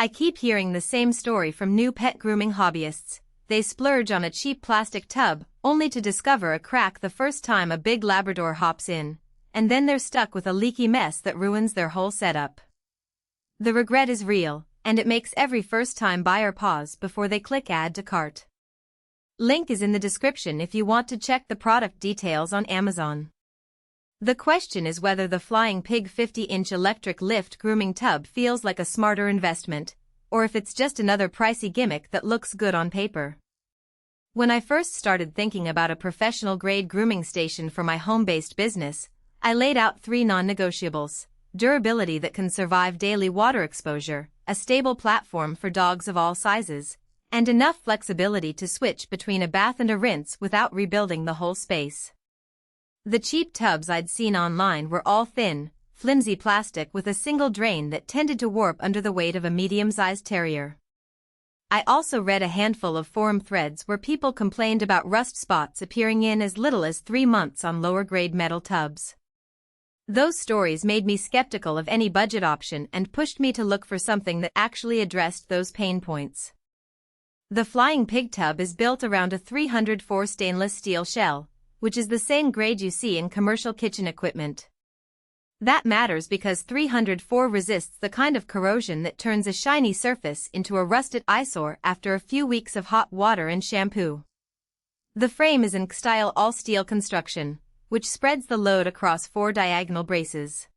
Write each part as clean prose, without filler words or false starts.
I keep hearing the same story from new pet grooming hobbyists. They splurge on a cheap plastic tub, only to discover a crack the first time a big Labrador hops in, and then they're stuck with a leaky mess that ruins their whole setup. The regret is real, and it makes every first-time buyer pause before they click Add to Cart. Link is in the description if you want to check the product details on Amazon. The question is whether the Flying Pig 50-inch electric lift grooming tub feels like a smarter investment, or if it's just another pricey gimmick that looks good on paper. When I first started thinking about a professional-grade grooming station for my home-based business, I laid out 3 non-negotiables: durability that can survive daily water exposure, a stable platform for dogs of all sizes, and enough flexibility to switch between a bath and a rinse without rebuilding the whole space. The cheap tubs I'd seen online were all thin, flimsy plastic with a single drain that tended to warp under the weight of a medium-sized terrier. I also read a handful of forum threads where people complained about rust spots appearing in as little as 3 months on lower-grade metal tubs. Those stories made me skeptical of any budget option and pushed me to look for something that actually addressed those pain points. The Flying Pig tub is built around a 304 stainless steel shell, which is the same grade you see in commercial kitchen equipment. That matters because 304 resists the kind of corrosion that turns a shiny surface into a rusted eyesore after a few weeks of hot water and shampoo. The frame is in style all-steel construction, which spreads the load across 4 diagonal braces.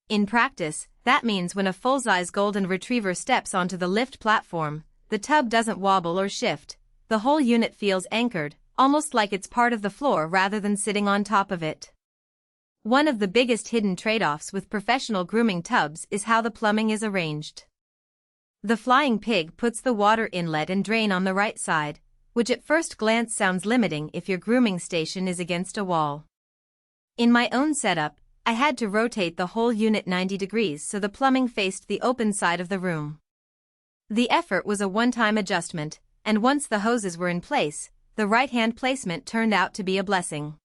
In practice, that means when a full-size golden retriever steps onto the lift platform, the tub doesn't wobble or shift. The whole unit feels anchored, almost like it's part of the floor rather than sitting on top of it. One of the biggest hidden trade-offs with professional grooming tubs is how the plumbing is arranged. The Flying Pig puts the water inlet and drain on the right side, which at first glance sounds limiting if your grooming station is against a wall. In my own setup, I had to rotate the whole unit 90 degrees so the plumbing faced the open side of the room. The effort was a one-time adjustment, and once the hoses were in place, the right-hand placement turned out to be a blessing.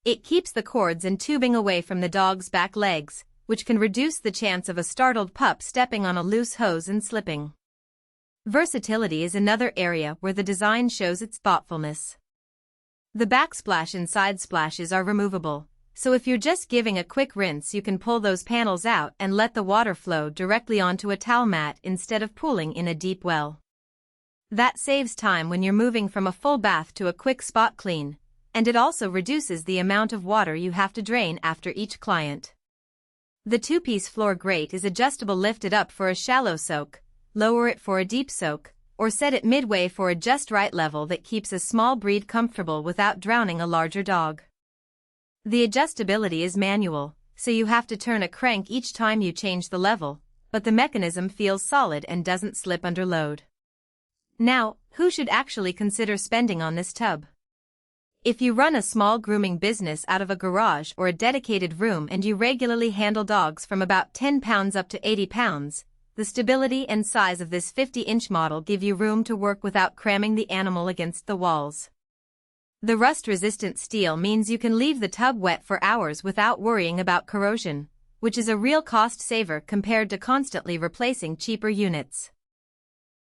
It keeps the cords and tubing away from the dog's back legs, which can reduce the chance of a startled pup stepping on a loose hose and slipping. Versatility is another area where the design shows its thoughtfulness. The backsplash and sidesplashes are removable, so if you're just giving a quick rinse you can pull those panels out and let the water flow directly onto a towel mat instead of pooling in a deep well. That saves time when you're moving from a full bath to a quick spot clean, and it also reduces the amount of water you have to drain after each client. The 2-piece floor grate is adjustable, lifted up for a shallow soak, lower it for a deep soak, or set it midway for a just right level that keeps a small breed comfortable without drowning a larger dog. The adjustability is manual, so you have to turn a crank each time you change the level, but the mechanism feels solid and doesn't slip under load. Now, who should actually consider spending on this tub? If you run a small grooming business out of a garage or a dedicated room and you regularly handle dogs from about 10 pounds up to 80 pounds, the stability and size of this 50-inch model give you room to work without cramming the animal against the walls. The rust-resistant steel means you can leave the tub wet for hours without worrying about corrosion, which is a real cost saver compared to constantly replacing cheaper units.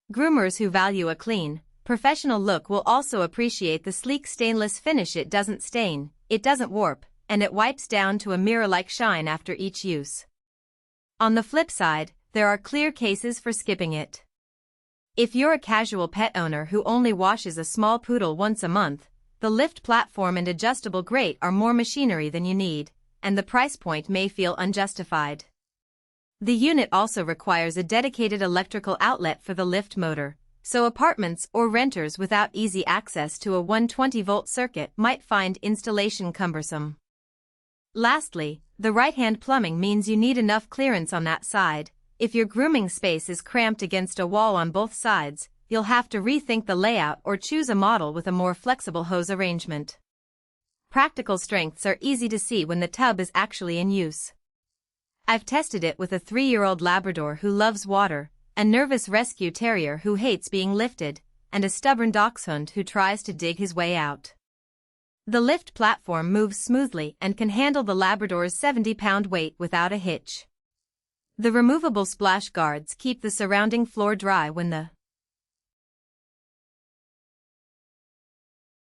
Groomers who value a clean, professional look will also appreciate the sleek stainless finish. It doesn't stain, it doesn't warp, and it wipes down to a mirror-like shine after each use. On the flip side, there are clear cases for skipping it. If you're a casual pet owner who only washes a small poodle once a month, the lift platform and adjustable grate are more machinery than you need, and the price point may feel unjustified. The unit also requires a dedicated electrical outlet for the lift motor, so apartments or renters without easy access to a 120-volt circuit might find installation cumbersome. Lastly, the right-hand plumbing means you need enough clearance on that side. If your grooming space is cramped against a wall on both sides, you'll have to rethink the layout or choose a model with a more flexible hose arrangement. Practical strengths are easy to see when the tub is actually in use. I've tested it with a 3-year-old Labrador who loves water, a nervous rescue terrier who hates being lifted, and a stubborn dachshund who tries to dig his way out. The lift platform moves smoothly and can handle the Labrador's 70-pound weight without a hitch. The removable splash guards keep the surrounding floor dry when the